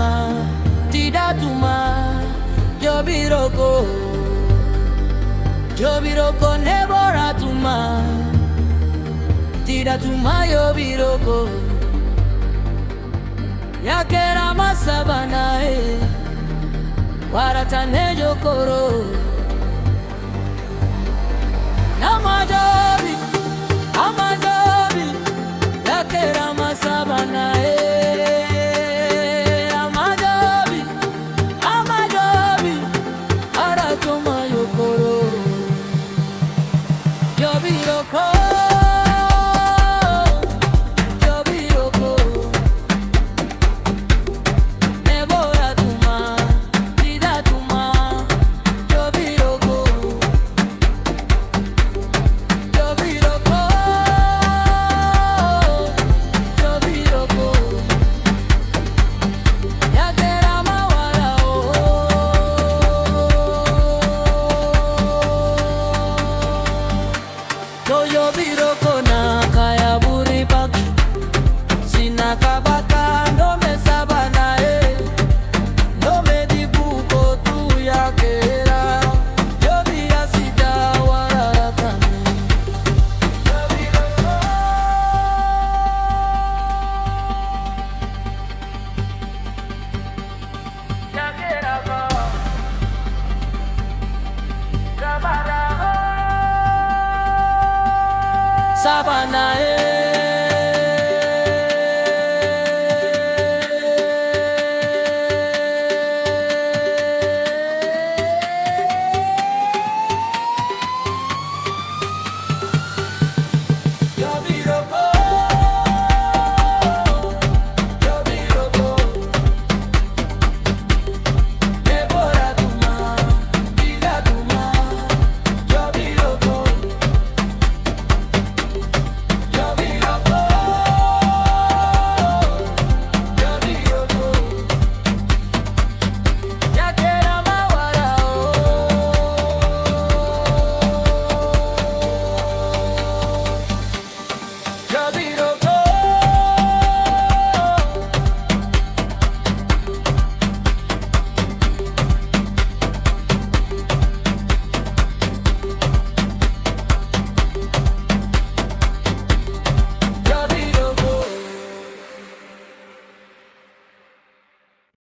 tuma, tida tuma, Jobiroko nebora tuma, tida tuma Jobiroko. Yakera masabana waratane jokoro. Amajobi, yakera masabana Amajobi, aratoma yokoro. Jobiroko, nebora tuma, tida tuma, Jobiroko. Jobiroko na kaya buri pak sina kabaka ndo mesabana ndo medibuko tu yakera Jobi asida wararakame Jobiroko yakera ba kabara Sabana